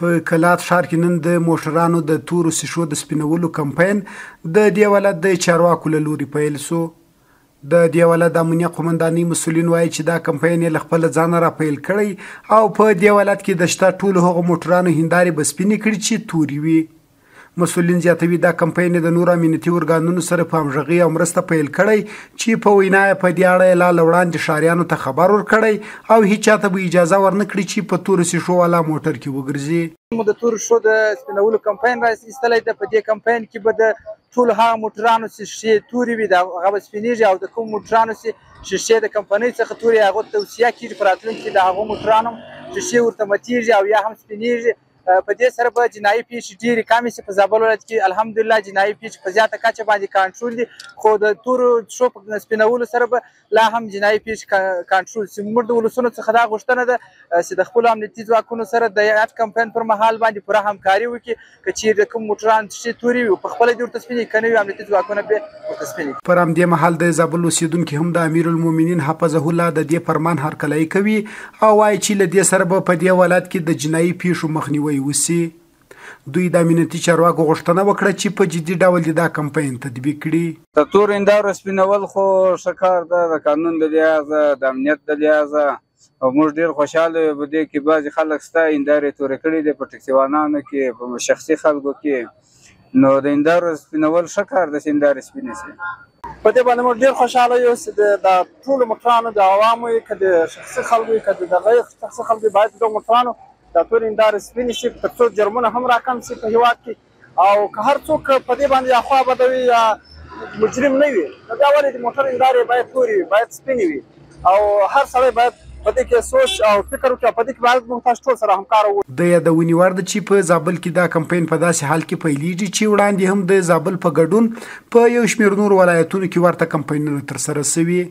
په کلات ښار کې نن د موټرانو د تورو سیشو د سپینولو کمپاین د دې ولایت د چارواکو له لوري پیل سو. د دې ولایت د امنیه قومندانۍ مسؤلین وایي چې دا کمپاین یې له خپل ځانه را پیل کړی او په دې ولایت کې د شته ټولو هغو موټرانو هندارې به سپینې کړي چې تورې وي. مسؤلین زیاتوي دا کمپاین د نورو امنیتي ارګانونو سره په همغږۍ او مرسته پیل کړی چې په وینا یې په دې اړه یې لا له وړاندې ښاریانو ته خبر ورکړی او هیڅ چاته به اجازه ورنه کړي چې په تورو سیشو والا موټر کې وګرځي. د تورو شیشو د سپینولو کمپاین راایستلی ده. په دې کمپاین کې به د ټولو هغه موټرانو شیشې تورې وي، هغه به سپینېږي او د کوم موټرانو شیشې د کمپنۍ څخه تورې هغو ته توصیه کېږي په راتلونکي کې د هغو موټرانو شیشې ورته ماتېږي او یا هم سپینېږي. په دې سره به جنایي پیښې ډېرې کمې شي. په زابل ولایت کې الحمدلله جنایي پیښې په زیاته کچه باندې کنټرول دي، خو د تورو شیشو په سپینولو سره به لا هم جنایي پیښې کنټرول شي. موږ د ولسونو څخه دا غوښتنه ده چې د خپلو امنیتي ځواکونو سره د یاد کمپاین پر مهال باندې پوره همکاري وکړي. که چیرې د کوم موټرانو شیشې تورې وي په خپله دې ورته سپینې، که نه وي امنیتي ځواکونه بې ورته سپینې. پر همدې مهال د زابل اوسېدونکي هم د امیرالمؤمنین حفظه الله د دې فرمان هرکلی کوي او وایي چې له دې سره به په دې ولایت کې د جنایي پیښو مخنیوی وشي. دوی د امنیتي چارواکو غوښتنه وکړه چې په جدي ډول دا کمپاین تطبیق کړي. د تورو هندارو سپینول خو ښه کار ده د قانون د لحاظه، د امنیت د لحاظه، او موږ ډېر خوشحاله یو په دې کې بعضې خلک شته هندارې تورې کړي دي په ټکسیوانانو کې، په شخصي خلکو کې. نو د هندارو سپینول ښه کار ده چې هندارې سپینې شي. په دې باندې موږ ډېر خوشحاله یو چې د ټولو موټرانو د عوامو که د شخصي خلکو که د غیر شخصي خلکو باید د موټرانو دا تورې هندارې سپینې شي تر څو جرمونه هم راکم شي په هېواد کې. او که هر څوک په دې باندې خوا بدوي یا مجرم نه وي نو بیا ولې د موټر هندارې باید تورې وي، باید سپینې وي. او هر سړی باید په دې کې سوچ او فکر وکړي او په دې کې باید موږ تاسو ټول سره همکاره وو. د یادونې وړ ده چې په زابل کې دا کمپاین په داسې حال کې پیلېږي چې وړاندې هم د زابل په ګډون په یو شمېر نورو ولایتونو کې ورته کمپاینونه ترسره شوي.